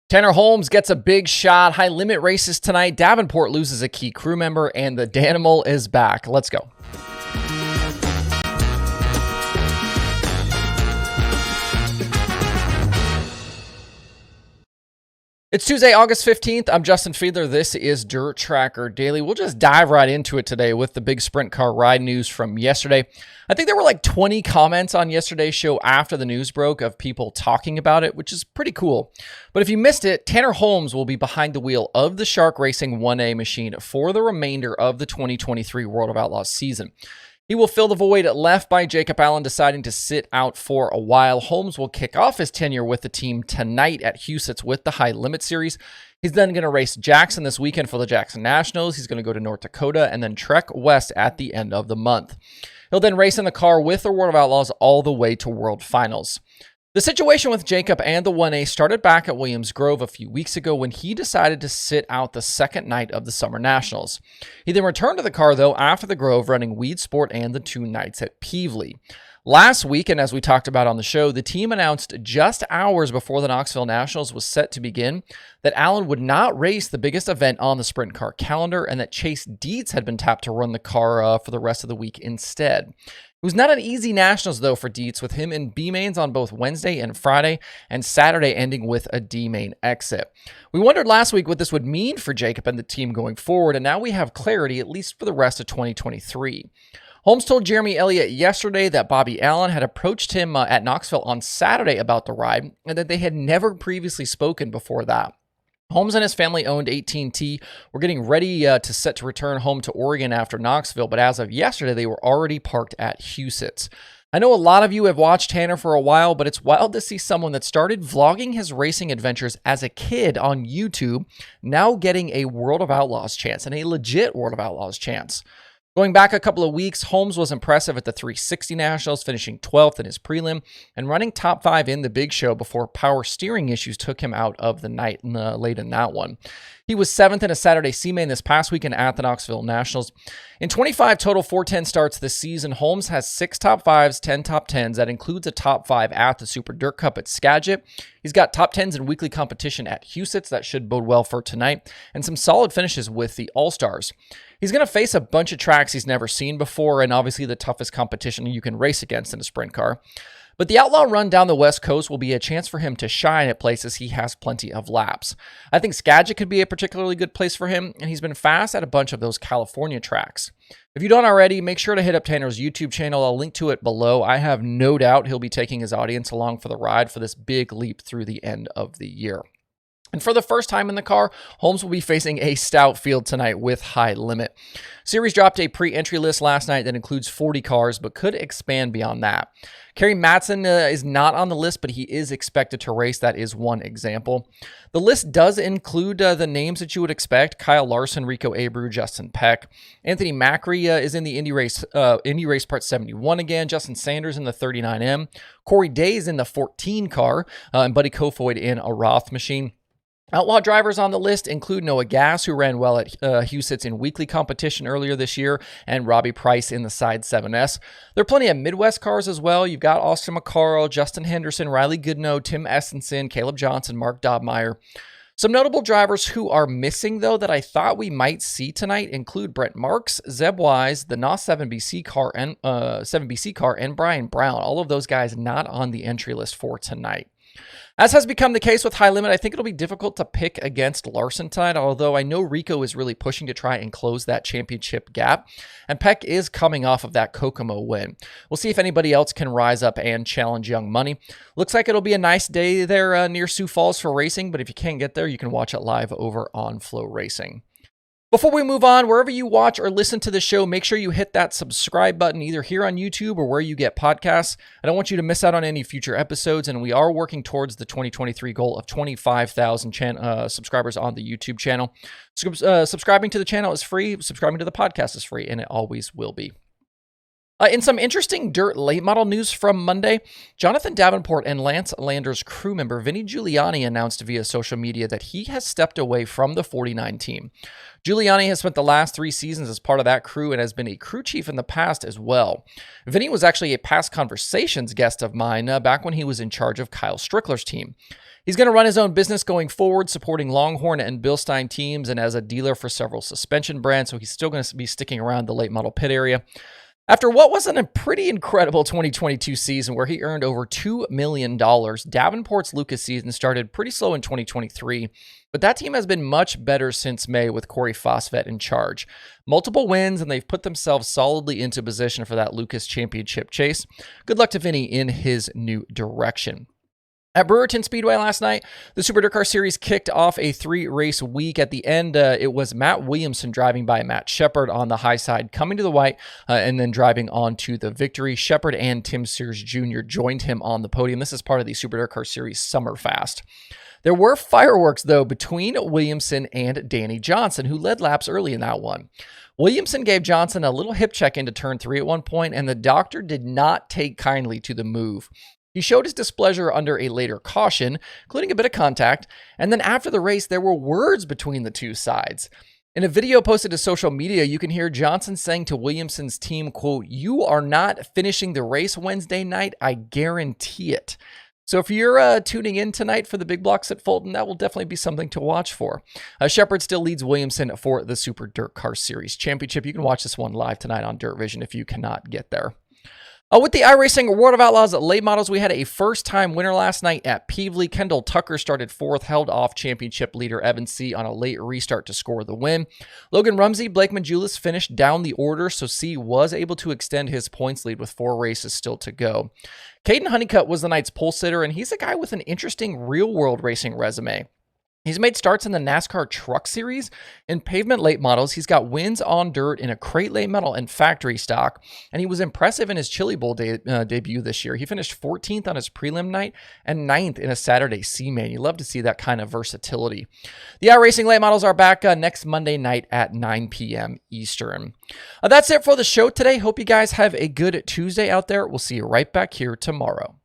Tanner Holmes gets a big shot. High limit races tonight. Davenport loses a key crew member, and the Danimal is back. Let's go. It's Tuesday, August 15th. I'm Justin Fiedler. This is Dirt Tracker Daily. We'll just dive right into it today with the big sprint car ride news from yesterday. I think there were like 20 comments on yesterday's show after the news broke of people talking about it, which is pretty cool. But if you missed it, Tanner Holmes will be behind the wheel of the Shark Racing 1A machine for the remainder of the 2023 World of Outlaws season. He will fill the void left by Jacob Allen deciding to sit out for a while. Holmes will kick off his tenure with the team tonight at Huset's with the High Limit Series. He's then going to race Jackson this weekend for the Jackson Nationals. He's going to go to North Dakota and then trek west at the end of the month. He'll then race in the car with the World of Outlaws all the way to World Finals. The situation with Jacob and the 1A started back at Williams Grove a few weeks ago when he decided to sit out the second night of the Summer Nationals. He then returned to the car, though, after the Grove, running Weed Sport and the 2 nights at Peevely. Last week, and as we talked about on the show, the team announced just hours before the Knoxville Nationals was set to begin that Allen would not race the biggest event on the sprint car calendar and that Chase Dietz had been tapped to run the car for the rest of the week instead. It was not an easy Nationals, though, for Dietz, with him in B mains on both Wednesday and Friday, and Saturday ending with a D main exit. We wondered last week what this would mean for Jacob and the team going forward, and now we have clarity, at least for the rest of 2023. Holmes told Jeremy Elliott yesterday that Bobby Allen had approached him at Knoxville on Saturday about the ride, and that they had never previously spoken before that. Holmes and his family-owned 18T were getting ready to set to return home to Oregon after Knoxville, but as of yesterday, they were already parked at Huset's. I know a lot of you have watched Tanner for a while, but it's wild to see someone that started vlogging his racing adventures as a kid on YouTube now getting a World of Outlaws chance, and a legit World of Outlaws chance. Going back a couple of weeks, Holmes was impressive at the 360 Nationals, finishing 12th in his prelim and running top 5 in the big show before power steering issues took him out of the night late in that one. He was 7th in a Saturday C-Main this past weekend at the Knoxville Nationals. In 25 total 410 starts this season, Holmes has 6 top 5s, 10 top 10s. That includes a top 5 at the Super Dirt Cup at Skagit. He's got top 10s in weekly competition at Huset's. That should bode well for tonight, and some solid finishes with the All-Stars. He's going to face a bunch of tracks he's never seen before, and obviously the toughest competition you can race against in a sprint car. But the Outlaw run down the West Coast will be a chance for him to shine at places he has plenty of laps. I think Skagit could be a particularly good place for him, and he's been fast at a bunch of those California tracks. If you don't already, make sure to hit up Tanner's YouTube channel. I'll link to it below. I have no doubt he'll be taking his audience along for the ride for this big leap through the end of the year. And for the first time in the car, Holmes will be facing a stout field tonight with High Limit. Series dropped a pre-entry list last night that includes 40 cars, but could expand beyond that. Kerry Matson is not on the list, but he is expected to race. That is one example. The list does include the names that you would expect: Kyle Larson, Rico Abreu, Justin Peck. Anthony Macri is in the Indy Race Part 71 again. Justin Sanders in the 39M. Corey Day is in the 14 car, and Buddy Kofoid in a Roth machine. Outlaw drivers on the list include Noah Gass, who ran well at Huset's in weekly competition earlier this year, and Robbie Price in the Side 7S. There are plenty of Midwest cars as well. You've got Austin McCarl, Justin Henderson, Riley Goodnow, Tim Estenson, Caleb Johnson, Mark Dobmeyer. Some notable drivers who are missing, though, that I thought we might see tonight include Brent Marks, Zeb Wise, the NOS 7BC car, and Brian Brown. All of those guys not on the entry list for tonight. As has become the case with High Limit, I think it'll be difficult to pick against Larson tonight, although I know Rico is really pushing to try and close that championship gap, and Peck is coming off of that Kokomo win. We'll see if anybody else can rise up and challenge Young Money. Looks like it'll be a nice day there near Sioux Falls for racing, but if you can't get there, you can watch it live over on Flow Racing. Before we move on, wherever you watch or listen to the show, make sure you hit that subscribe button either here on YouTube or where you get podcasts. I don't want you to miss out on any future episodes, and we are working towards the 2023 goal of 25,000 subscribers on the YouTube channel. Subscribing to the channel is free. Subscribing to the podcast is free, and it always will be. In some interesting dirt late model news from Monday, Jonathan Davenport and Lance Lander's crew member Vinny Guliani announced via social media that he has stepped away from the 49 team. Guliani has spent the last 3 seasons as part of that crew and has been a crew chief in the past as well. Vinny was actually a past Conversations guest of mine back when he was in charge of Kyle Strickler's team. He's going to run his own business going forward, supporting Longhorn and Bilstein teams and as a dealer for several suspension brands, so he's still going to be sticking around the late model pit area. After what was a pretty incredible 2022 season where he earned over $2 million, Davenport's Lucas season started pretty slow in 2023, but that team has been much better since May with Corey Fosvet in charge. Multiple wins, and they've put themselves solidly into position for that Lucas championship chase. Good luck to Vinny in his new direction. At Brewerton Speedway last night, the Super Dirt Car Series kicked off a 3-race week. At the end, it was Mat Williamson driving by Matt Shepard on the high side, coming to the white, and then driving on to the victory. Shepard and Tim Sears Jr. joined him on the podium. This is part of the Super Dirt Car Series Summer Fast. There were fireworks, though, between Williamson and Danny Johnson, who led laps early in that one. Williamson gave Johnson a little hip check into turn 3 at one point, and the doctor did not take kindly to the move. He showed his displeasure under a later caution, including a bit of contact, and then after the race, there were words between the two sides. In a video posted to social media, you can hear Johnson saying to Williamson's team, quote, "You are not finishing the race Wednesday night, I guarantee it." So if you're tuning in tonight for the big blocks at Fulton, that will definitely be something to watch for. Shepard still leads Williamson for the Super Dirt Car Series Championship. You can watch this one live tonight on Dirt Vision if you cannot get there. With the iRacing World of Outlaws late models, we had a first-time winner last night at Peevely. Kendall Tucker started 4th, held off championship leader Evan C. on a late restart to score the win. Logan Rumsey, Blake Majulis finished down the order, so C was able to extend his points lead with 4 races still to go. Caden Honeycutt was the night's pole sitter, and he's a guy with an interesting real-world racing resume. He's made starts in the NASCAR Truck Series. In pavement late models, he's got wins on dirt in a crate late model and factory stock, and he was impressive in his Chili Bowl debut this year. He finished 14th on his prelim night and 9th in a Saturday C-Main. You love to see that kind of versatility. The iRacing late models are back next Monday night at 9 p.m. Eastern. That's it for the show today. Hope you guys have a good Tuesday out there. We'll see you right back here tomorrow.